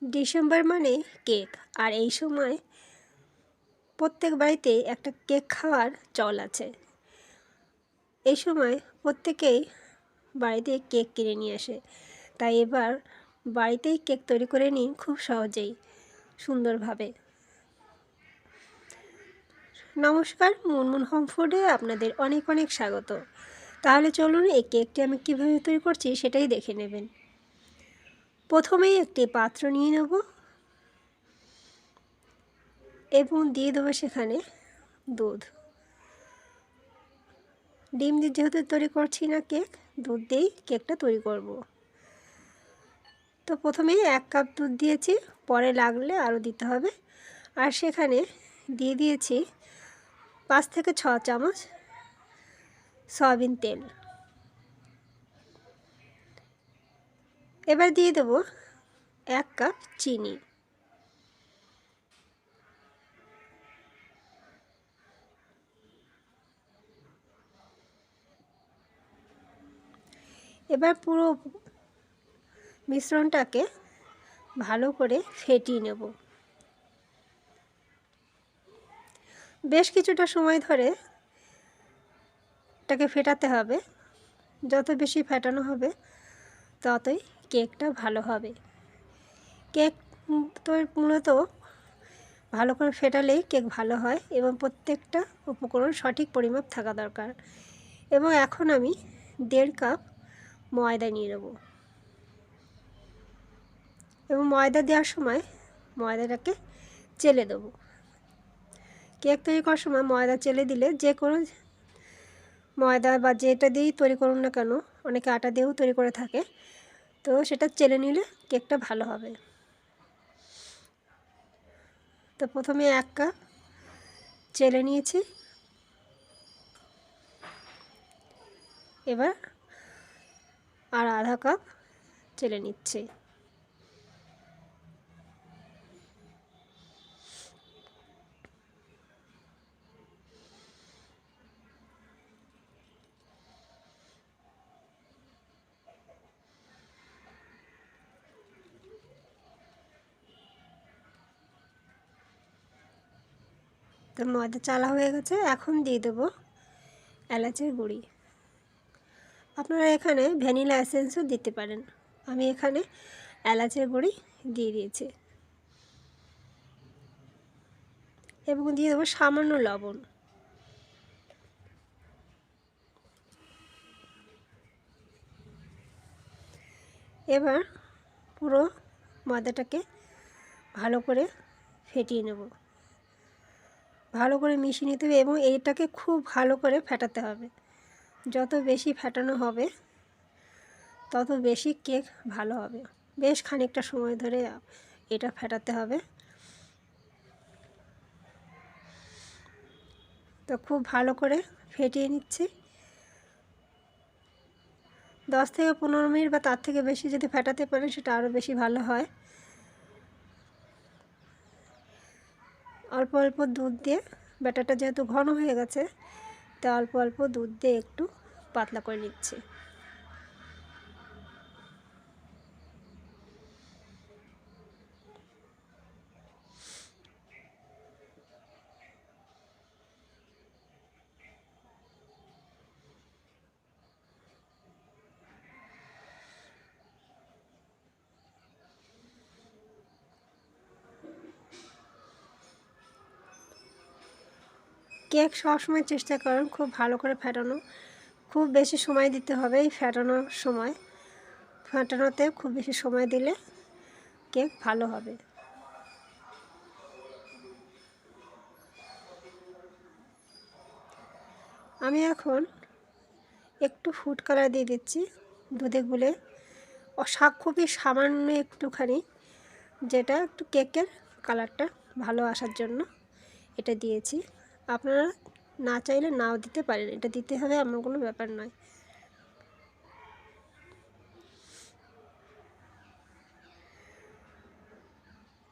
December মানে cake, আর এই সময় প্রত্যেক বাড়িতেই একটা কেক খাওয়ার চল আছে। এই সময় প্রত্যেকেই বাড়িতে কেক কিনে নিয়ে আসে, তাই এবার বাড়িতেই কেক তৈরি করে নিন খুব সহজেই, সুন্দরভাবে। নমস্কার, মুনমুন হোম ফুডে আপনাদের অনেক অনেক স্বাগত। তাহলে চলুন এই কেকটি আমি কীভাবে তৈরি করছি সেটাই দেখে নেবেন। প্রথমেই একটি পাত্র নিয়ে নেব এবং দিয়ে দেবো সেখানে দুধ। ডিম দিয়ে যেহেতু তৈরি করছি না কেক, দুধ দিয়েই কেকটা তৈরি করব। তো প্রথমেই 1 কাপ দুধ দিয়েছি, পরে লাগলে আরও দিতে হবে। আর সেখানে দিয়ে দিয়েছি 5 থেকে 6 চামচ সয়াবিন তেল। এবার দিয়ে দেব 1 কাপ চিনি। এবার পুরো মিশ্রণটাকে ভালো করে ফেটিয়ে নেব। বেশ কিছুটা সময় ধরে এটাকে ফেটাতে হবে। যত বেশি ফেটানো হবে ততই কেকটা ভালো হবে। কেক তো মূলত ভালো করে ফেটালেই কেক ভালো হয় এবং প্রত্যেকটা উপকরণ সঠিক পরিমাপ থাকা দরকার। এবং এখন আমি 1.5 কাপ ময়দা নিয়ে নেব এবং ময়দা দেওয়ার সময় ময়দাটাকে চেলে দেবো। কেক তৈরি করার সময় ময়দা চেলে দিলে যে কোনো ময়দা বা যেটা দিয়েই তৈরি করুন না কেন, অনেকে আটা দিয়েও তৈরি করে থাকে, তো সেটা চেলে নিলে কেকটা ভালো হবে। তো প্রথমে 1 কাপ চেলে নিয়েছি, এবার আর আধা কাপ চেলে নিচ্ছি। তো ময়দা চালা হয়ে গেছে, এখন দিয়ে দেবো এলাচের গুঁড়ি। আপনারা এখানে ভ্যানিলা এসেন্সও দিতে পারেন, আমি এখানে এলাচের গুঁড়ি দিয়ে দিয়েছি। এবং দিয়ে দেবো সামান্য লবণ। এবার পুরো ময়দাটাকে ভালো করে ফেটিয়ে নেব, ভালো করে মিশিয়ে নিতে হবে এবং এইটাকে খুব ভালো করে ফেটাতে হবে। যত বেশি ফেটানো হবে তত বেশি কেক ভালো হবে। বেশ খানিকটা সময় ধরে এটা ফেটাতে হবে। তো খুব ভালো করে ফেটিয়ে নিচ্ছি। 10 থেকে 15 মিনিট বা তার থেকে বেশি যদি ফেটাতে পারেন সেটা আরও বেশি ভালো হয়। অল্প অল্প দুধ দিয়ে, ব্যাটারটা যেহেতু ঘন হয়ে গেছে তাই অল্প অল্প দুধ দিয়ে একটু পাতলা করে নিচ্ছি। কেক সবসময় চেষ্টা করুন খুব ভালো করে ফেটানো, খুব বেশি সময় দিতে হবে এই ফেটানোর সময়। ফেটানোতে খুব বেশি সময় দিলে কেক ভালো হবে। আমি এখন একটু ফুড কালার দিয়ে দিচ্ছি দুধে গুলে, খুবই সামান্য একটুখানি, যেটা একটু কেকের কালারটা ভালো আসার জন্য এটা দিয়েছি। আপনারা না চাইলে নাও দিতে পারেন, এটা দিতে হবে এমন কোনো ব্যাপার নয়।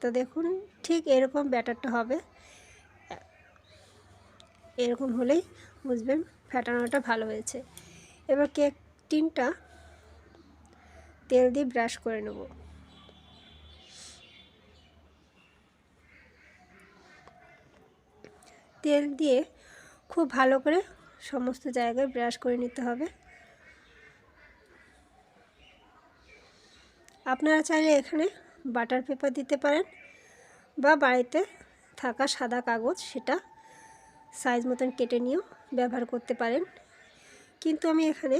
তো দেখুন ঠিক এরকম ব্যাটারটা হবে, এরকম হলেই বুঝবেন ফেটানোটা ভালো হয়েছে। এবার কেক টিনটা তেল দিয়ে ব্রাশ করে নেব। তেল দিয়ে খুব ভালো করে সমস্ত জায়গায় ব্রাশ করে নিতে হবে। আপনারা চাইলে এখানে বাটার পেপার দিতে পারেন বা বাড়িতে থাকা সাদা কাগজ সেটা সাইজ মতন কেটে নিয়েও ব্যবহার করতে পারেন। কিন্তু আমি এখানে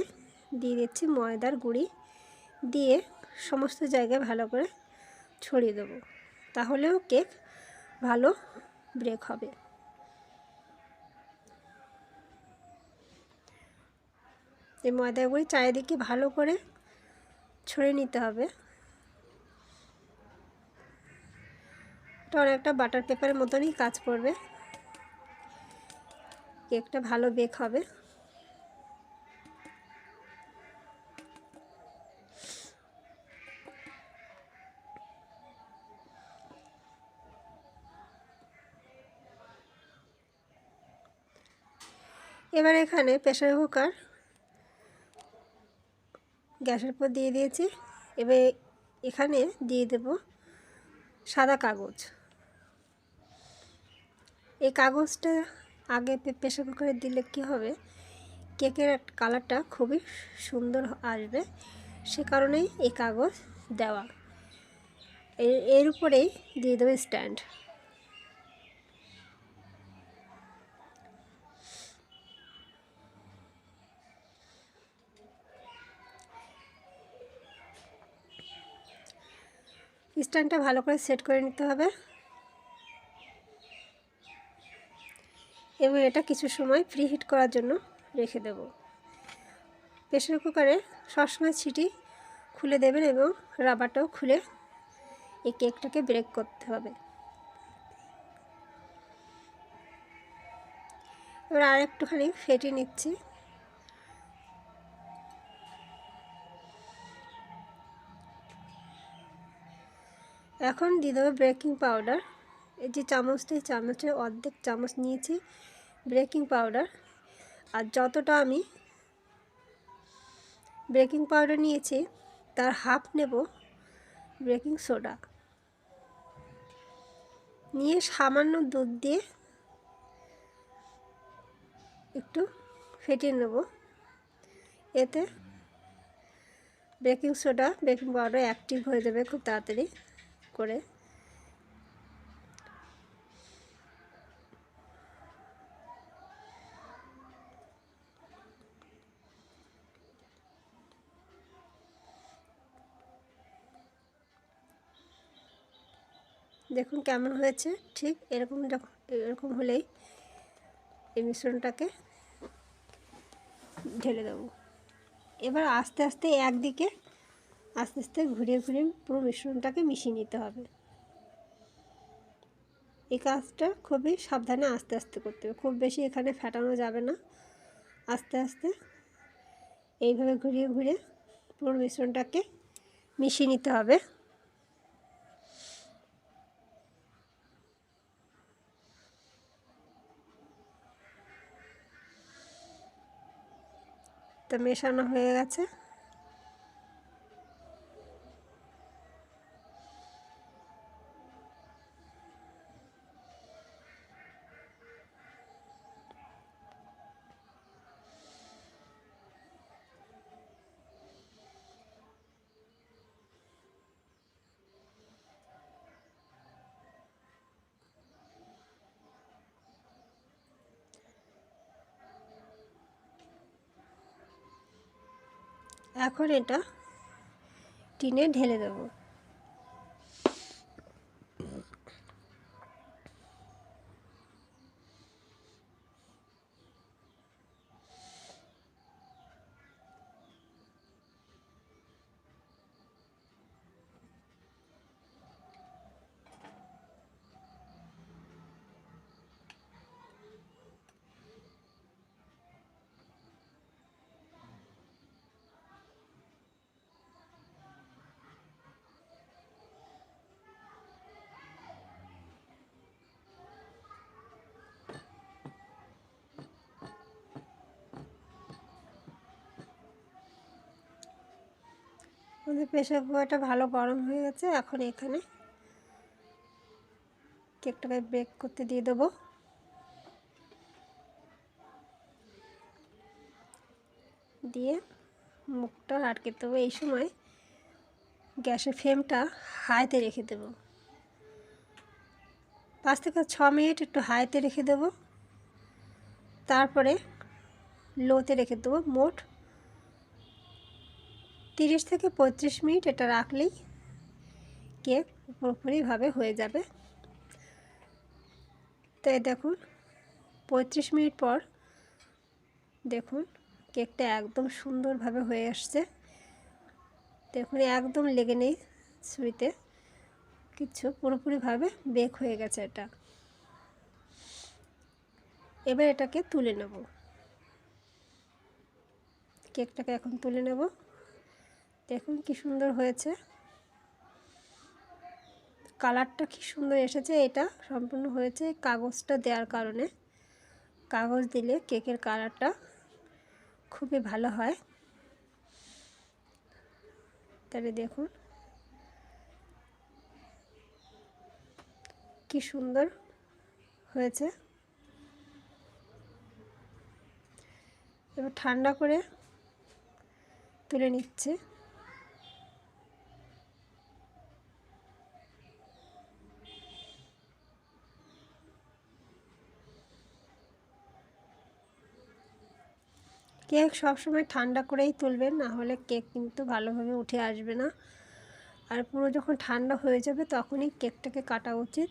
দিয়ে দিচ্ছি ময়দার গুঁড়ি, দিয়ে সমস্ত জায়গায় ভালো করে ছড়িয়ে দেবো, তাহলেও কেক ভালো বেক হবে। এই ময়দার গুঁড়ি চারিদিকে ভালো করে ছড়িয়ে নিতে হবে। এটা অনেকটা বাটার পেপারের মতনই কাজ করবে, কেকটা ভালো বেক হবে। এবার এখানে প্রেসার কুকার গ্যাসের উপর দিয়ে দিয়েছি। এবার এখানে দিয়ে দেব সাদা কাগজ। এই কাগজটা আগে প্রেসার কুকারে দিলে কী হবে, কেকের কালারটা খুবই সুন্দর আসবে, সে কারণেই এই কাগজ দেওয়া। এর উপরেই দিয়ে দেবো স্ট্যান্ড। স্ট্যান্ডটা ভালো করে সেট করে নিতে হবে এবং এটা কিছু সময় প্রিহিট করার জন্য রেখে দেব। প্রেসার কুকারে সবসময় সিটি খুলে দেবেন এবং রাবারটাও খুলে এই কেকটাকে ব্রেক করতে হবে। এবার আর একটুখানি ফেটিয়ে নিচ্ছি। এখন দিয়ে দেবো বেকিং পাউডার। এই যে চামচটা, এই চামচের অর্ধেক চামচ নিয়েছি বেকিং পাউডার, আর যতটা আমি বেকিং পাউডার নিয়েছি তার হাফ নেব বেকিং সোডা, নিয়ে সামান্য দুধ দিয়ে একটু ফেটিয়ে নেব। এতে baking soda baking powder active হয়ে যাবে খুব তাড়াতাড়ি করে। দেখুন কেমন হয়েছে, ঠিক এরকম হলেই এই মিশ্রণটাকে ঢেলে দেবো। এবার আস্তে আস্তে একদিকে আস্তে আস্তে ঘুরিয়ে ঘুরিয়ে পুরো মিশ্রণটাকে মিশিয়ে নিতে হবে। এই কাজটা খুবই সাবধানে আস্তে আস্তে করতে হবে, খুব বেশি এখানে ফেটানো যাবে না। আস্তে আস্তে এইভাবে ঘুরিয়ে ঘুরিয়ে পুরো মিশ্রণটাকে মিশিয়ে নিতে হবে। তো মেশানো হয়ে গেছে। এখন এটা টিনে ঢেলে দেবো। আমাদের প্রেসার কুকারটা ভালো গরম হয়ে গেছে। এখন এখানে কেকটাকে বেক করতে দিয়ে দেবো। দিয়ে মুখটা আটকে দেবো। এই সময় গ্যাসের ফ্লেমটা হাইতে রেখে দেবো। 5 থেকে 6 মিনিট একটু হাইতে রেখে দেবো, তারপরে লোতে রেখে দেবো। মোট 30 থেকে 35 মিনিট এটা রাখলেই কেক পুরোপুরিভাবে হয়ে যাবে। তাই দেখুন 35 মিনিট পর দেখুন কেকটা একদম সুন্দরভাবে হয়ে আসছে। দেখুন একদম লেগে নেই ছুরিতে, কিছু পুরোপুরিভাবে বেক হয়ে গেছে এটা। এবার এটাকে তুলে নেব। কেকটাকে এখন তুলে নেব। দেখুন কি সুন্দর হয়েছে, কালারটা কি সুন্দর এসেছে। এটা সম্পূর্ণ হয়েছে কাগজটা দেওয়ার কারণে। কাগজ দিলে কেকের কালারটা খুবই ভালো হয়। তাহলে দেখুন কি সুন্দর হয়েছে। এবার ঠান্ডা করে তুলে নিচ্ছে। কেক সবসময় ঠান্ডা করেই তুলবেন, না হলে কেক কিন্তু ভালোভাবে উঠে আসবে না। আর পুরো যখন ঠান্ডা হয়ে যাবে তখনই কেকটাকে কাটা উচিত,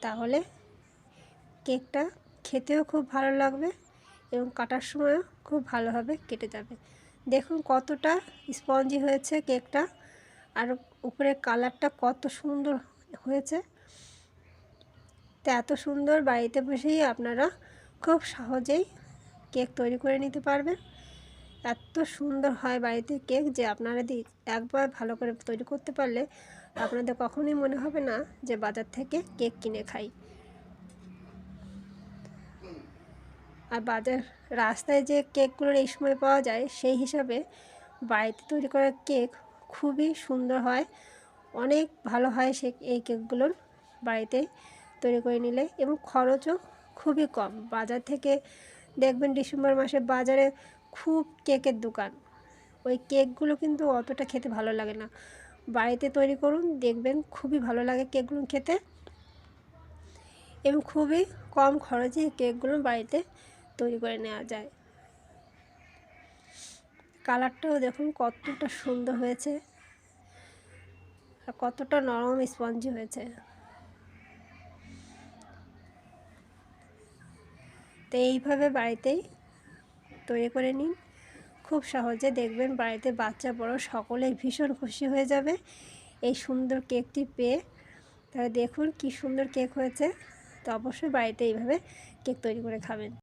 তাহলে কেকটা খেতেও খুব ভালো লাগবে এবং কাটার সময়ও খুব ভালোভাবে কেটে যাবে। দেখুন কতটা স্পঞ্জি হয়েছে কেকটা, আর উপরের কালারটা কত সুন্দর হয়েছে। তো এত সুন্দর বাড়িতে বসেই আপনারা খুব সহজেই কেক তৈরি করে নিতে পারবেন। এত সুন্দর হয় বাড়িতে কেক যে আপনারা একবার ভালো করে তৈরি করতে পারলে আপনাদের কখনোই মনে হবে না যে বাজার থেকে কেক কিনে খাই। আর রাস্তায় যে কেকগুলোর এই সময় পাওয়া যায় সেই হিসাবে বাড়িতে তৈরি করা কেক খুবই সুন্দর হয়, অনেক ভালো হয় এই কেকগুলোর বাড়িতে তৈরি করে নিলে, এবং খরচও খুবই কম। বাজার থেকে দেখবেন ডিসেম্বর মাসে বাজারে খুব কেকের দোকান, ওই কেকগুলো কিন্তু অতটা খেতে ভালো লাগে না। বাড়িতে তৈরি করুন, দেখবেন খুবই ভালো লাগে কেকগুলো খেতে, এবং খুবই কম খরচে কেকগুলো বাড়িতে তৈরি করে নেওয়া যায়। কালারটাও দেখুন কতটা সুন্দর হয়েছে আর কতটা নরম স্পঞ্জি হয়েছে। তো এইভাবে বাড়িতেই তৈরি করে নিন, খুব সহজে দেখবেন বাড়িতে বাচ্চা বড় সকলেই ভীষণ খুশি হয়ে যাবে এই সুন্দর কেকটি পেয়ে। তাহলে দেখুন কি সুন্দর কেক হয়েছে। তো অবশ্যই বাড়িতে এইভাবে কেক তৈরি করে খাবেন।